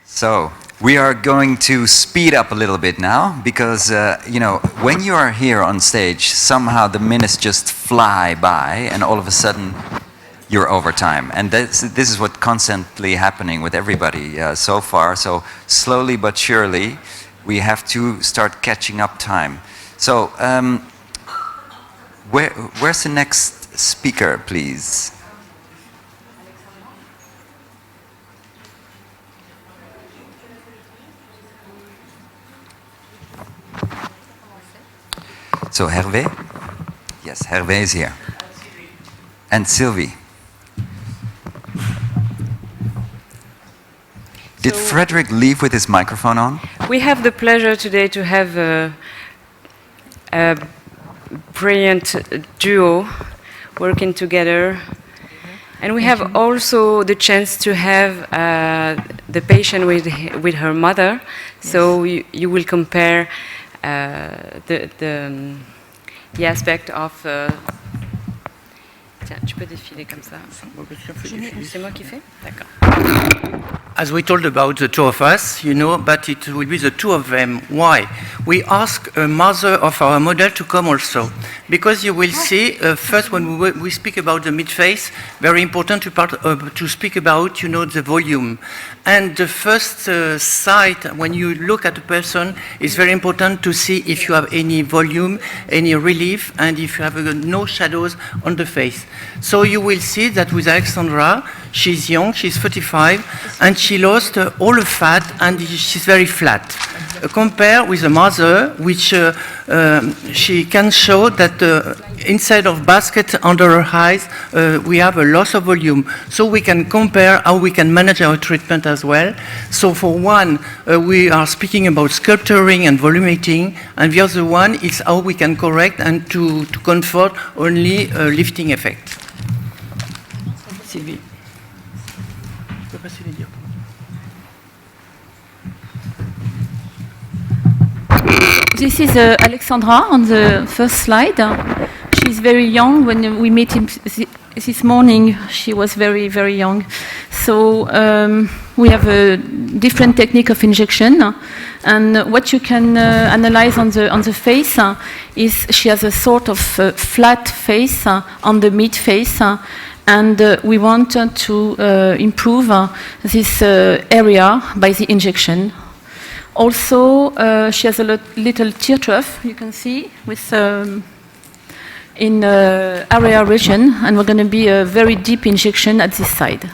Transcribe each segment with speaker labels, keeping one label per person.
Speaker 1: So, we are going to speed up a little bit now because, you know, when you are here on stage, somehow the minutes just fly by and all of a sudden you're over time. And this is what's constantly happening with everybody so far. So, slowly but surely, we have to start catching up time. So, where's the next speaker, please? So Hervé? Yes, Hervé is here. And Sylvie. Did Frederick leave with his microphone on?
Speaker 2: We have the pleasure today to have a brilliant duo working together. And we have also the chance to have the patient with her mother. So you will compare the aspect of... Tiens, tu peux défiler comme ça. C'est moi qui fais? D'accord.
Speaker 3: As we told about the two of us, you know, but it will be the two of them. Why? We ask a mother of our model to come also. Because you will see, first when we speak about the mid-face, very important to speak about, you know, the volume. And the first sight, when you look at a person, is very important to see if you have any volume, any relief, and if you have no shadows on the face. So you will see that with Alexandra, she's young, she's 35, and she lost all the fat, and she's very flat. Compare with the mother, which she can show that inside of basket under her eyes, we have a loss of volume. So we can compare how we can manage our treatment as well. So for one, we are speaking about sculpturing and volumating, and the other one is how we can correct and to comfort only a lifting effect. Sylvie.
Speaker 4: This is Alexandra on the first slide. She's very young. When we met him this morning, she was very, very young. So we have a different technique of injection. And what you can analyze on the face is she has a sort of flat face on the mid-face. And we want to improve this area by the injection. Also, she has a little tear trough, you can see, with in area region, and we're going to be a very deep injection at this side.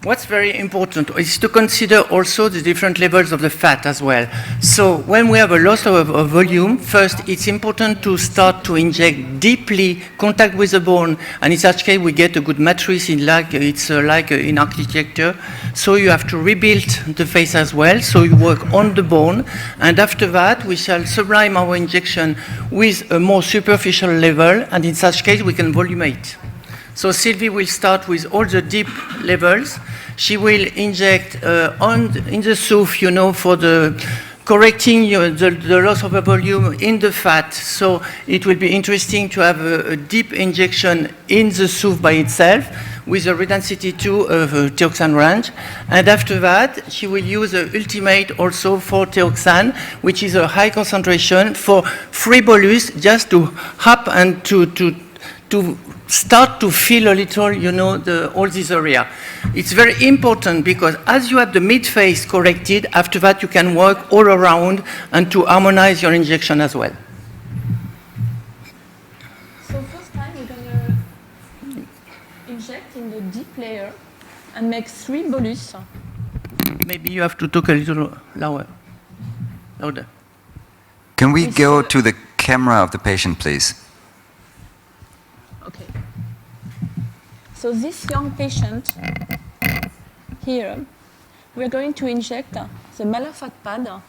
Speaker 3: What's very important is to consider also the different levels of the fat as well. So when we have a loss of volume, first it's important to start to inject deeply, contact with the bone, and in such case we get a good matrix in like in architecture. So you have to rebuild the face as well, so you work on the bone, and after that we shall sublime our injection with a more superficial level, and in such case we can volumate. So Sylvie will start with all the deep levels. She will inject in the soup, you know, for the correcting the loss of a volume in the fat. So it will be interesting to have a deep injection in the soup by itself with a redensity 2 of Teoxane range. And after that, she will use the ultimate also for Teoxane, which is a high concentration for free bolus, just to hop and to start to feel a little, you know, all this area. It's very important because as you have the mid-face corrected, after that you can work all around and to harmonize your injection as well.
Speaker 4: So first time we're going to inject in the deep layer and make 3 bolus.
Speaker 3: Maybe you have to talk a little louder.
Speaker 1: Can we go to the camera of the patient, please?
Speaker 4: Okay. So this young patient here, we're going to inject the malafat pad.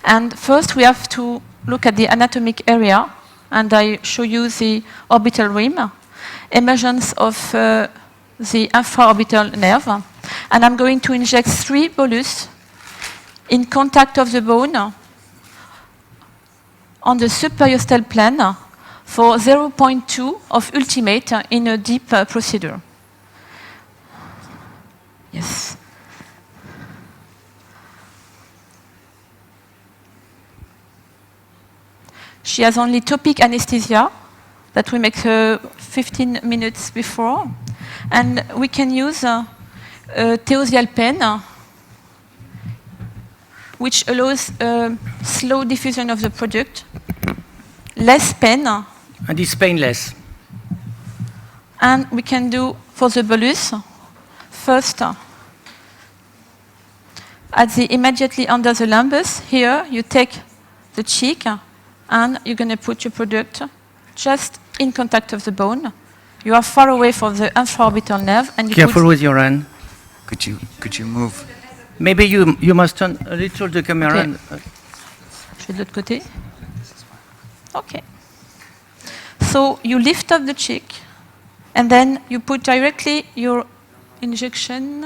Speaker 4: And first we have to look at the anatomic area, and I show you the orbital rim. emergence of the infraorbital nerve. And I'm going to inject 3 bolus in contact of the bone on the subperiosteal plane for 0.2 of ultimate in a deep procedure. Yes. She has only topic anesthesia that we make 15 minutes before. And we can use theosial pen, which allows slow diffusion of the product, less pain.
Speaker 3: And it's painless.
Speaker 4: And we can do for the bolus, first, immediately under the lumbus, here you take the cheek and you're going to put your product just in contact of the bone. You are far away from the infraorbital nerve. And you
Speaker 3: Careful with your hand.
Speaker 1: Could you move?
Speaker 3: Maybe you must turn a little the camera.
Speaker 4: Okay.
Speaker 3: And,
Speaker 4: Je fais de l'autre côté. Okay. So you lift up the cheek, and then you put directly your injection.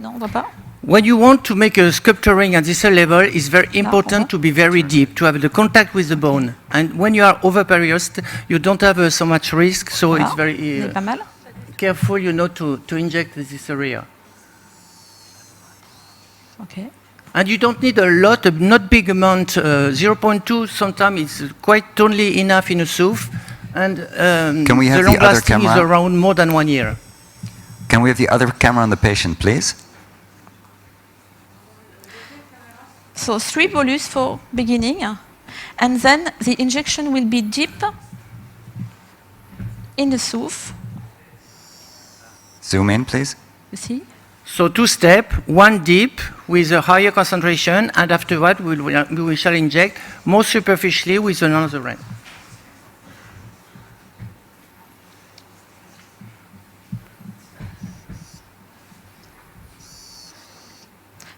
Speaker 4: Non, on va pas.
Speaker 3: when you want to make a sculpturing at this level, it's very important to be very deep, to have the contact with the bone. And when you are over periost, you don't have so much risk, so it's very
Speaker 4: pas mal.
Speaker 3: careful, to inject this area.
Speaker 4: Okay.
Speaker 3: And you don't need a lot, not big amount, 0.2, sometimes it's quite only enough in a SOFCEP. And
Speaker 1: Can we have
Speaker 3: the
Speaker 1: the other
Speaker 3: long-lasting is
Speaker 1: camera?
Speaker 3: around more than 1 year.
Speaker 1: Can we have the other camera on the patient, please?
Speaker 4: So 3 bolus for beginning, and then the injection will be deep in the SOFCEP.
Speaker 1: Zoom in, please.
Speaker 4: You see?
Speaker 3: So 2 steps, 1 deep with a higher concentration, and after that we shall inject more superficially with another end.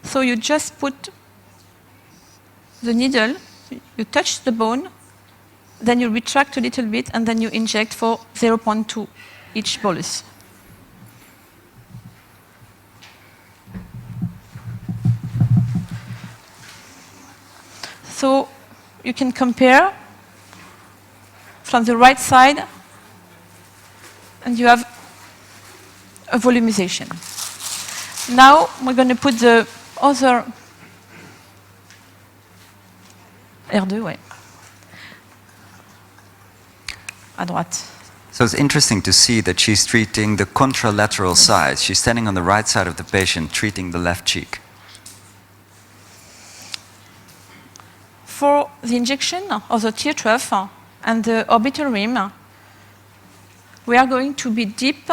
Speaker 4: So you just put the needle, you touch the bone, then you retract a little bit, and then you inject for 0.2 each bolus. So you can compare from the right side, and you have a volumization. Now we're going to put the other R2, ouais. À droite.
Speaker 1: So it's interesting to see that she's treating the contralateral side. She's standing on the right side of the patient, treating the left cheek.
Speaker 4: For the injection of the tear trough and the orbital rim, we are going to be deep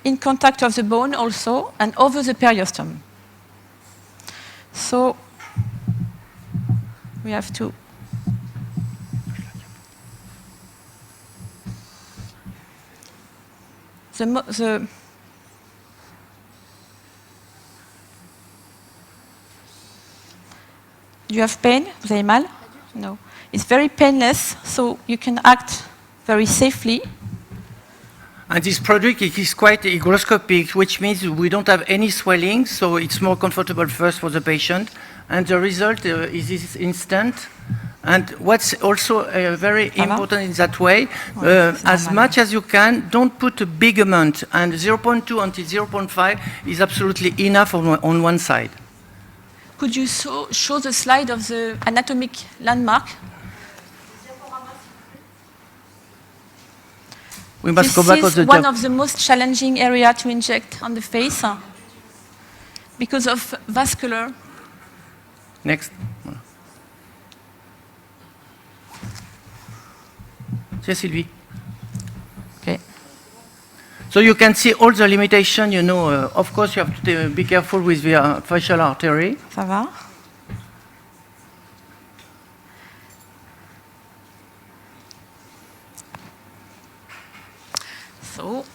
Speaker 4: in contact of the bone also and over the periosteum. So we have to Do you have pain? Vous avez mal? No. It's very painless, so you can act very safely.
Speaker 3: And this product is quite hygroscopic, which means we don't have any swelling, so it's more comfortable first for the patient. And the result is instant. And what's also very important in that way, as much as you can, don't put a big amount. And 0.2 until 0.5 is absolutely enough on one side.
Speaker 4: Could you show the slide of the anatomic landmark?
Speaker 3: We must
Speaker 4: This
Speaker 3: go back on
Speaker 4: is
Speaker 3: the
Speaker 4: one
Speaker 3: top.
Speaker 4: of the most challenging areas to inject on the face because of vascular.
Speaker 3: Next. C'est Sylvie.
Speaker 4: Okay.
Speaker 3: So you can see all the limitation, you know, of course you have to be careful with the facial artery.
Speaker 4: Ça va? So.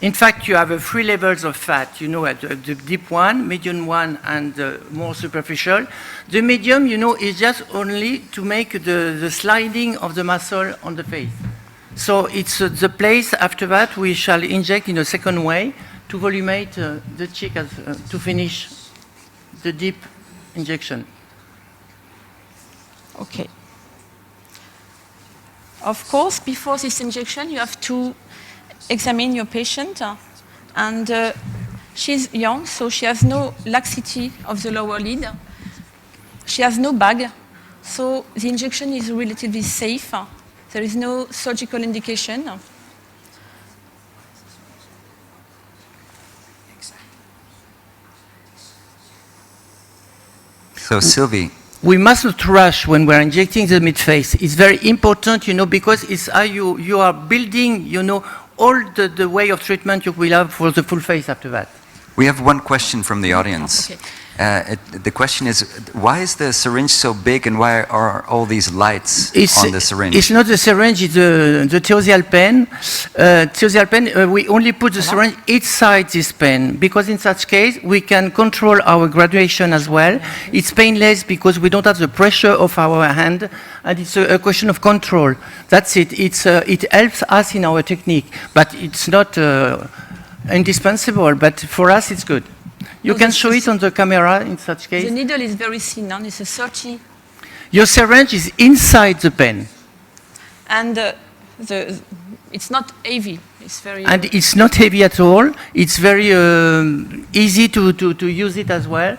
Speaker 3: In fact, you have 3 levels of fat, you know, the deep one, medium one, and more superficial. The medium, you know, is just only to make the sliding of the muscle on the face. So it's the place after that we shall inject in a second way to volumate the cheek to finish the deep injection.
Speaker 4: Okay. Of course, before this injection, you have to examine your patient. And she's young, so she has no laxity of the lower lid. She has no bag, so the injection is relatively safe. There is no surgical indication.
Speaker 1: So Sylvie,
Speaker 3: we must not rush when we're injecting the mid-face. It's very important, you know, because it's how you are building, you know, all the way of treatment you will have for the full face after that.
Speaker 1: we have one question from the audience.
Speaker 4: Okay.
Speaker 1: The question is, why is the syringe so big and why are all these lights on the syringe?
Speaker 3: It's not the syringe, it's the Theosial pen. We only put the syringe inside this pen because in such case we can control our graduation as well. It's painless because we don't have the pressure of our hand and it's a question of control. That's it. It helps us in our technique, but it's not indispensable, but for us it's good. You can show it on the camera in such case.
Speaker 4: The needle is very thin, it's a 30.
Speaker 3: Your syringe is inside the pen.
Speaker 4: And it's not heavy. It's very.
Speaker 3: And it's not heavy at all. It's very easy to use it as well.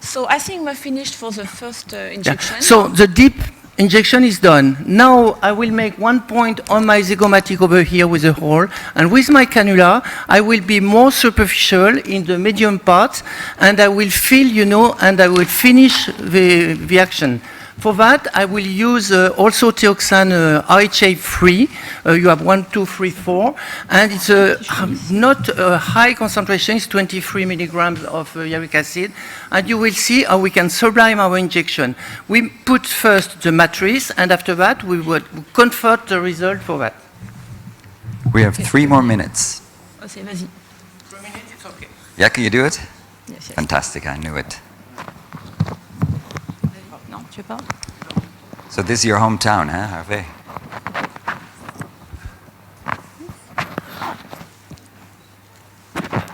Speaker 4: So I think we're finished for the first injection.
Speaker 3: Yeah. So the deep injection is done. Now I will make 1 point on my zygomatic over here with a hole, and with my cannula I will be more superficial in the medium part, and I will fill, you know, and I will finish the action. For that, I will use also Teoxane IHA-free. You have 1, 2, 3, 4, and it's not a high concentration. It's 23 milligrams of uric acid, and you will see how we can sublime our injection. We put first the matrix, and after that, we would convert the result for that.
Speaker 1: We have 3 more minutes.
Speaker 4: Okay, vas-y.
Speaker 3: 3 minutes, it's okay.
Speaker 1: Yeah, can you do it?
Speaker 4: Yes, yes.
Speaker 1: Fantastic, I knew it.
Speaker 4: Non, tu veux pas?
Speaker 1: So this is your hometown, huh, Hervé?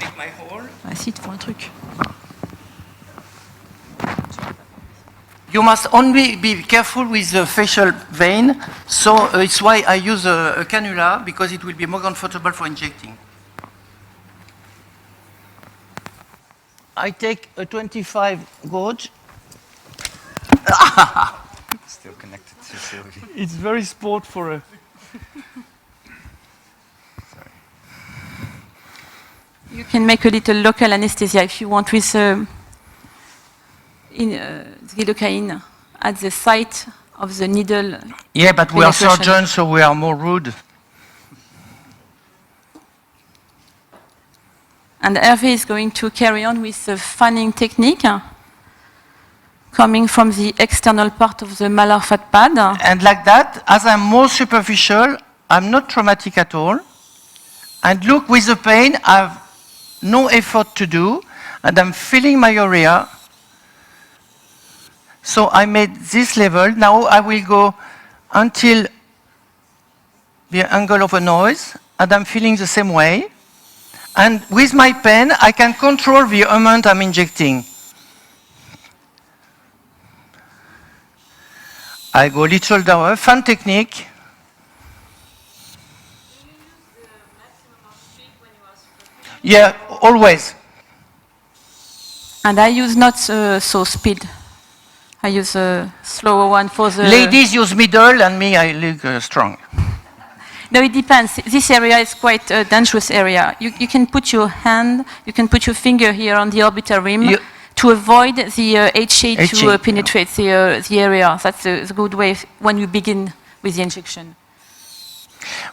Speaker 3: Make my hole.
Speaker 4: Ah, si, te font un truc.
Speaker 3: You must only be careful with the facial vein, so it's why I use a cannula, because it will be more comfortable for injecting. I take a 25 gauge.
Speaker 1: Still connected to Sylvie.
Speaker 3: It's very sport for a...
Speaker 4: You can make a little local anesthesia if you want with lidocaine at the site of the needle.
Speaker 3: Yeah, but we are
Speaker 4: penetration.
Speaker 3: surgeons, so we are more rude.
Speaker 4: And Hervé is going to carry on with the fanning technique coming from the external part of the malar fat pad.
Speaker 3: And like that, as I'm more superficial, I'm not traumatic at all. And look, with the pain, I have no effort to do, and I'm feeling my area. So I made this level. Now I will go until the angle of a noise, and I'm feeling the same way. And with my pen, I can control the amount I'm injecting. I go little down, fan technique. Yeah, always.
Speaker 4: And I use not so speed. I use a slower one for the...
Speaker 3: Ladies use middle, and me, I look strong.
Speaker 4: No, it depends. This area is quite a dangerous area. You can put your hand, you can put your finger here on the orbital rim to avoid the HA to penetrate the area. That's a good way when you begin with the injection.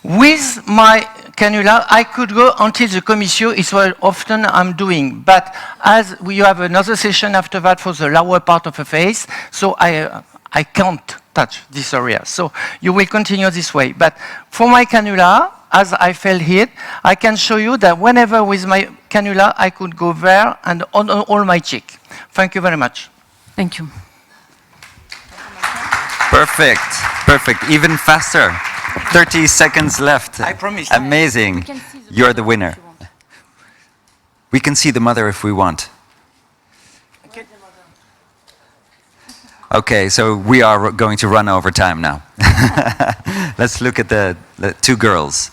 Speaker 3: With my cannula, I could go until the commissio is what often I'm doing. But as we have another session after that for the lower part of the face, so I can't touch this area. So you will continue this way. But for my cannula, as I felt hit, I can show you that whenever with my cannula, I could go there and on all my cheek. Thank you very much.
Speaker 4: Thank you.
Speaker 1: Perfect, perfect, even faster. 30 seconds left.
Speaker 3: I promise.
Speaker 1: Amazing. You're the winner. We can see the mother if we want. Okay, so we are going to run over time now. Let's look at the two girls.